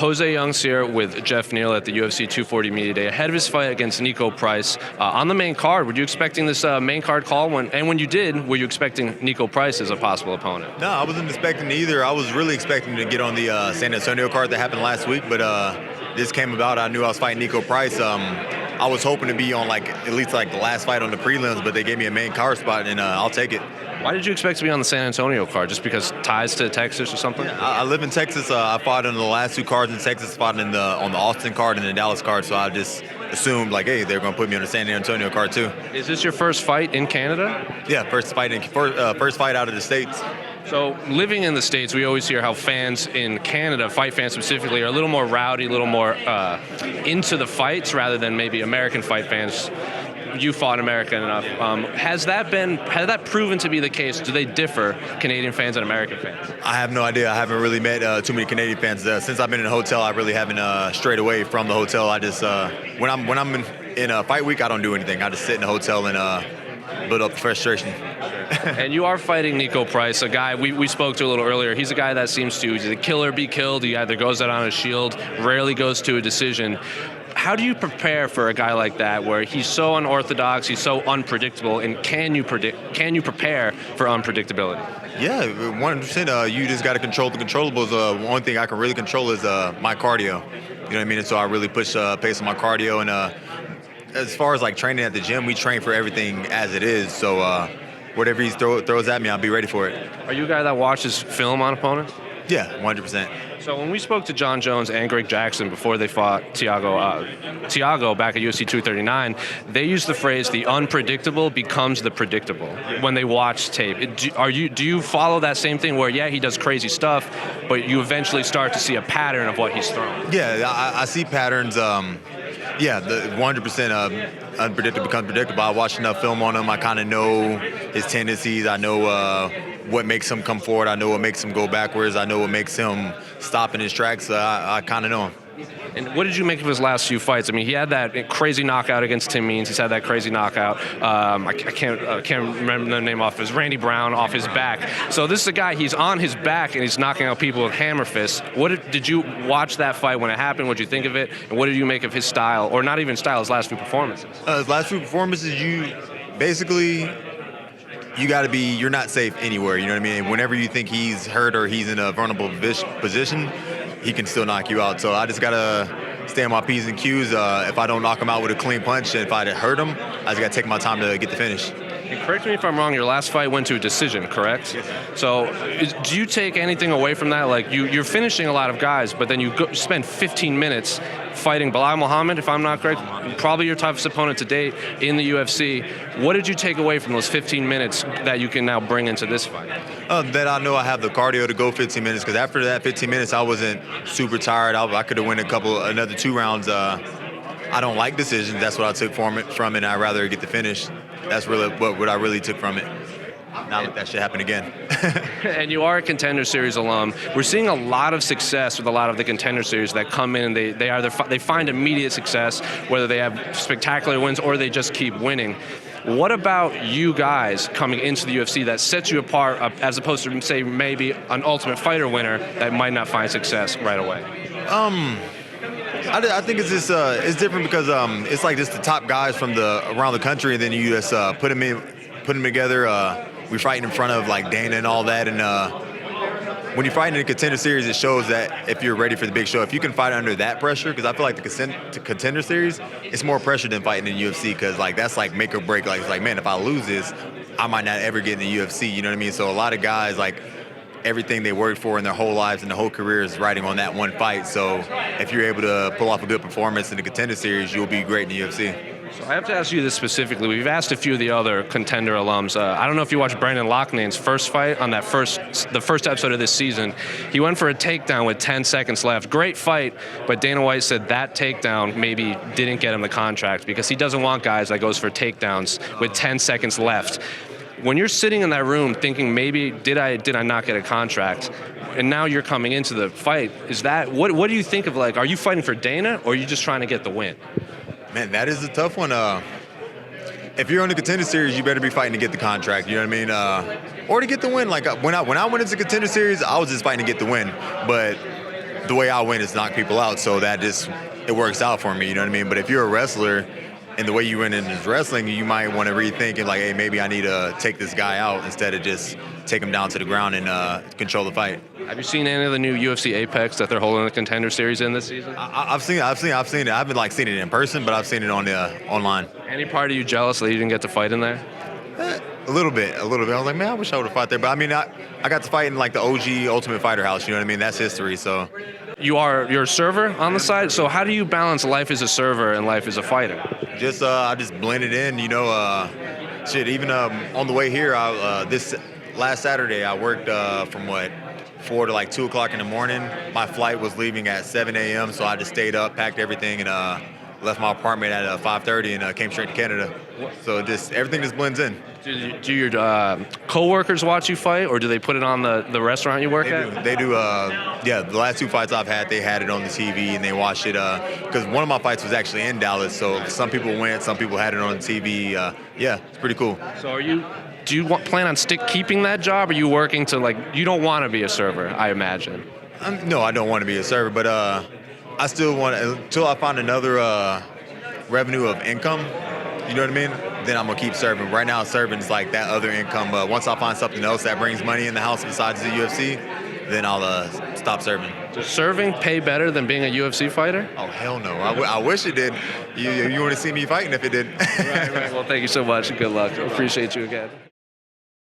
Jose Young's here with Geoff Neal at the UFC 240 Media Day ahead of his fight against Niko Price. On the main card, were you expecting this main card call? When you did, were you expecting Niko Price as a possible opponent? No, I wasn't expecting either. I was really expecting to get on the San Antonio card that happened last week, but this came about. I knew I was fighting Niko Price. I was hoping to be on at least the last fight on the prelims, but they gave me a main card spot, and I'll take it. Why did you expect to be on the San Antonio card? Just because ties to Texas or something? Yeah, I live in Texas. I fought on the last two cards in Texas, fought on the Austin card and the Dallas card, so I just assumed, hey, they're going to put me on the San Antonio card too. Is this your first fight in Canada? Yeah, first fight out of the States. So living in the States, we always hear how fans in Canada, fight fans specifically, are a little more rowdy, a little more into the fights rather than maybe American fight fans. You fought American enough. Has that proven to be the case? Do they differ, Canadian fans and American fans? I have no idea. I haven't really met too many Canadian fans. Since I've been in a hotel, I really haven't strayed away from the hotel. I just when I'm in a fight week, I don't do anything. I just sit in the hotel and build up frustration. And you are fighting Niko Price, a guy we spoke to a little earlier. He's a guy that seems to, he's a kill or be killed. He either goes out on a shield, rarely goes to a decision. How do you prepare for a guy like that, where he's so unorthodox, he's so unpredictable, and can you prepare for unpredictability? Yeah, 100%. You just got to control the controllables. One thing I can really control is my cardio. You know what I mean? And so I really push pace on my cardio. And as far as training at the gym, we train for everything as it is. So whatever he throws at me, I'll be ready for it. Are you a guy that watches film on opponents? Yeah, 100%. So when we spoke to John Jones and Greg Jackson before they fought Thiago back at UFC 239, they used the phrase "the unpredictable becomes the predictable" when they watch tape. Do you follow that same thing where he does crazy stuff, but you eventually start to see a pattern of what he's throwing? Yeah, I see patterns. Yeah, the 100% unpredictable becomes predictable. I watch enough film on him. I kind of know his tendencies. I know what makes him come forward. I know what makes him go backwards. I know what makes him stop in his tracks. I kind of know him. And what did you make of his last few fights? I mean, he had that crazy knockout against Tim Means. He's had that crazy knockout. I can't remember the name off his Randy Brown off his back. So this is a guy. He's on his back and he's knocking out people with hammer fists. Did you watch that fight when it happened? What did you think of it? And what did you make of his style, or not even style, his last few performances? His last few performances, you got to be. You're not safe anywhere. You know what I mean? Whenever you think he's hurt or he's in a vulnerable position, he can still knock you out. So I just got to stay on my P's and Q's. If I don't knock him out with a clean punch, and if I hurt him, I just got to take my time to get the finish. And correct me if I'm wrong, your last fight went to a decision, correct? Yes. So do you take anything away from that? You're finishing a lot of guys, but then you spend 15 minutes fighting Belal Muhammad, if I'm not correct, probably your toughest opponent to date in the UFC. What did you take away from those 15 minutes that you can now bring into this fight? That I know I have the cardio to go 15 minutes, because after that 15 minutes, I wasn't super tired. I could have won another 2 rounds. I don't like decisions. That's what I took from it, and I'd rather get the finish. That's really what I really took from it. Not let that shit happen again. And you are a Contender Series alum. We're seeing a lot of success with a lot of the Contender Series that come in and they find immediate success, whether they have spectacular wins or they just keep winning. What about you guys coming into the UFC that sets you apart as opposed to, say, maybe an Ultimate Fighter winner that might not find success right away? I think it's just it's different because it's just the top guys from around the country, and then you just put them together. We fighting in front of Dana and all that, and when you're fighting in a Contender Series, it shows that if you're ready for the big show. If you can fight under that pressure, because I feel like the Contender Series, it's more pressure than fighting in UFC, because that's make or break. It's man, if I lose this, I might not ever get in the UFC. You know what I mean? So a lot of guys everything they worked for in their whole lives and their whole career is riding on that one fight. So if you're able to pull off a good performance in the Contender Series, you'll be great in the UFC. So I have to ask you this specifically. We've asked a few of the other Contender alums. I don't know if you watched Brandon Loughnan's first fight on the first episode of this season. He went for a takedown with 10 seconds left. Great fight, but Dana White said that takedown maybe didn't get him the contract, because he doesn't want guys that goes for takedowns with 10 seconds left. When you're sitting in that room thinking, maybe did I not get a contract, and now you're coming into the fight, what do you think of? Are you fighting for Dana, or are you just trying to get the win? Man, that is a tough one. If you're on the Contender Series, you better be fighting to get the contract. You know what I mean? Or to get the win. When I went into Contender Series, I was just fighting to get the win. But the way I win is knock people out, so that just it works out for me. You know what I mean? But if you're a wrestler and the way you win in is wrestling, you might want to rethink it, like, hey, maybe I need to take this guy out instead of just take him down to the ground and control the fight. Have you seen any of the new UFC Apex that they're holding the Contender Series in this season? I've seen it. I haven't like seen it in person, but I've seen it on online. Any part of you jealous that you didn't get to fight in there? A little bit. I was like, man, I wish I would have fought there. But I mean, I got to fight in like the OG Ultimate Fighter house. You know what I mean? That's history. So You're a server on the side. So how do you balance life as a server and life as a fighter? I just blended in. You know, even on the way here, this last Saturday, I worked from 4 to like 2 o'clock in the morning. My flight was leaving at 7 a.m. So I just stayed up, packed everything, and left my apartment at 5:30 and came straight to Canada. So everything just blends in. Do your co-workers watch you fight, or do they put it on the restaurant you work at? They do. Yeah, the last 2 fights I've had, they had it on the TV and they watched it. Because one of my fights was actually in Dallas, so some people went, some people had it on TV. Yeah, it's pretty cool. So do you plan on keeping that job? Or are you working to you don't want to be a server, I imagine? No, I don't want to be a server, but I still want to, until I find another revenue of income, you know what I mean? Then I'm going to keep serving. Right now, serving is like that other income. But once I find something else that brings money in the house besides the UFC, then I'll stop serving. Does serving pay better than being a UFC fighter? Oh, hell no. I wish it did. You want to see me fighting if it did. Right. Well, thank you so much. Good luck. Appreciate you again.